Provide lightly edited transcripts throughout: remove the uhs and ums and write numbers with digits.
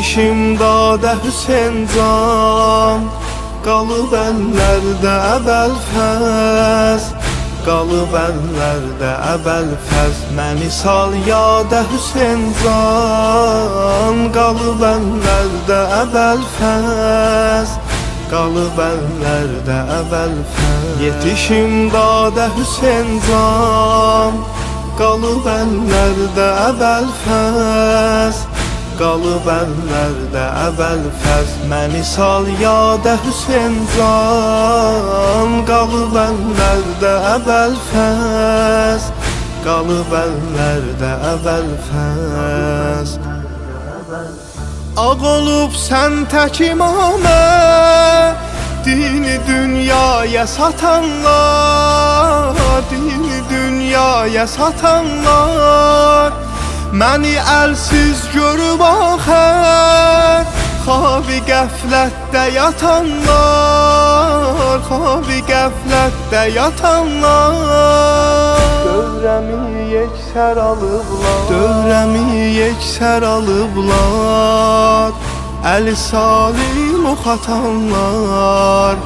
Yetişim dadə Hüseyn can, qalıb əllərdə əbəl fəz, qalıb əllərdə əbəl fəz. Məni sal yadə Hüseyn can, qalıb əllərdə əbəl fəz, qalıb əllərdə əbəl fəz. Yetişim dadə Hüseyn can, qalıb əllərdə əbəl fəz, qalıb əllərdə əbəl fəz. Məni sal yadə Hüseyn can, qalıb əllərdə əbəl fəz, qalıb əllərdə əbəl fəz. Ağ olub sən tək imamə, dini dünyaya satanlar, dini dünyaya satanlar. Məni əlsiz görüb axər, xabi qəflətdə yatanlar, xabi qəflətdə yatanlar. Dövrəmi yeksər alıblar, dövrəmi yeksər alıblar. Əli salim ox atanlar,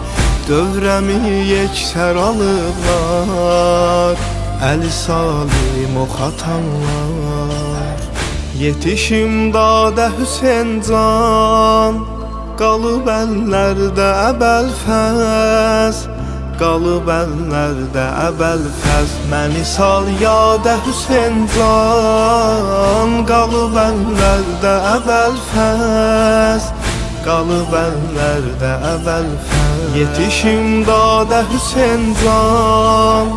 dövrəmi yeksər alıblar. Əli salim ox atanlar. Yetişim dadə Hüseyn can, qalıb əllərdə əbəl fəz, qalıb əllərdə əbəl fəz. Məni sal yadə Hüseyn can, qalıb əllərdə əbəl fəz, qalıb əllərdə əbəl fəz. Yetişim dadə Hüseyn can,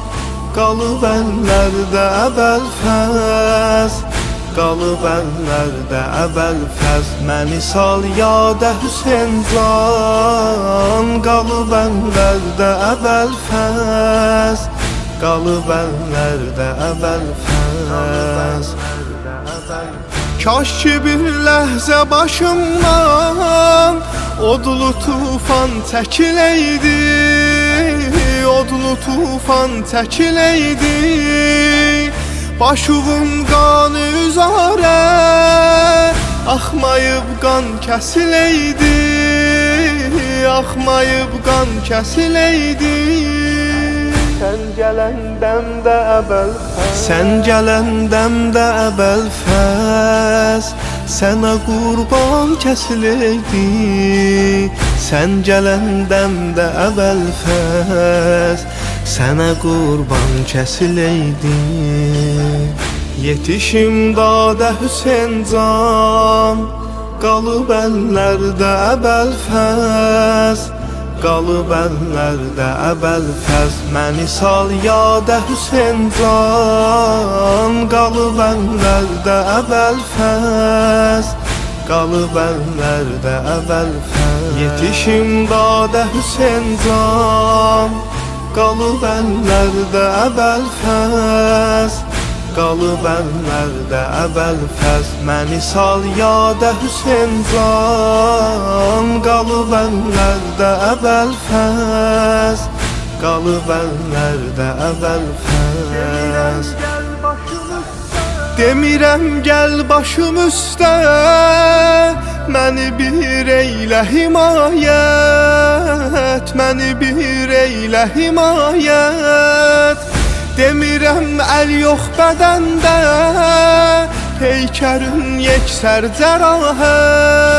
qalıb əllərdə əbəl fəz, qalıb əllərdə əbəl fəz. Məni sal yadə Hüseyn can, qalıb əllərdə əbəl fəz, qalıb əllərdə əbəl fəz. Kaş ki bir ləhzə başımdan odlu tufan çəkiləydi, odlu tufan çəkiləydi. Başuğun qanı üzarə axmayıb qan kəsiləydi, axmayıb qan kəsiləydi. Sən gələndəmdə əbəl fəz, sən gələndəmdə əbəl fəz. Sənə qurban kəsiləydi, sən gələndəmdə əbəl fəz, sənə qurban kəsiləydi. Yetişim dadə Hüseyn can, qalıb əllərdə əbəl fəz, qalıb əllərdə əbəl fəz. Məni sal yadə Hüseyn can, qalıb əllərdə əbəl fəz, qalıb əllərdə əbəl fəz. Yetişim dadə Hüseyn can, qalıb əllərdə əbəl fəz, qalıb əllərdə əbəl fəz. Məni sal yadə Hüseyn can, qalıb əllərdə əbəl fəz, qalıb əllərdə əbəl fəz. Demirəm gəl başım üstə, məni bir eylə himayət, məni bir eylə himayət. Demirəm əl yox bədəndə, peykərün yeksər cərahət,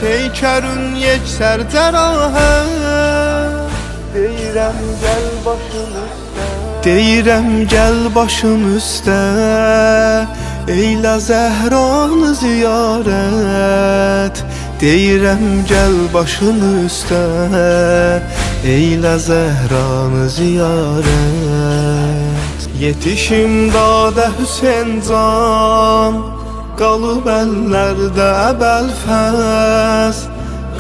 peykərün yeksər cərahət. Deyirəm gəl başım üstə, deyirəm gəl başım üstə, eylə Zəhranı ziyarət. Deyirəm gəl başım üstə, eylə Zəhranı ziyarət. Yetişim dadə Hüseyn can, qalıb əllərdə əbəl fəz,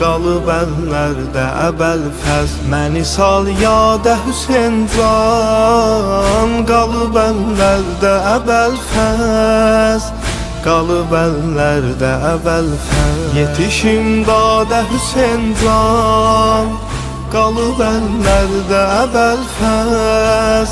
qalıb əllərdə əbəl fəz. Məni sal yadə Hüseyn can, qalıb əllərdə əbəl fəz, qalıb əllərdə əbəl fəz. Yetişim dadə Hüseyn can, qalıb əllərdə əbəl fəz,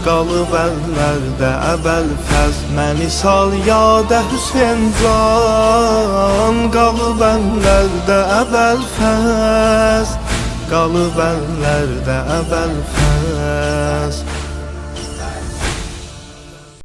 qalıb əllərdə əbəl fəz. Məni sal yada Hüseyn can, qalıb əllərdə əbəl fəz, qalıb əllərdə əbəl fəz.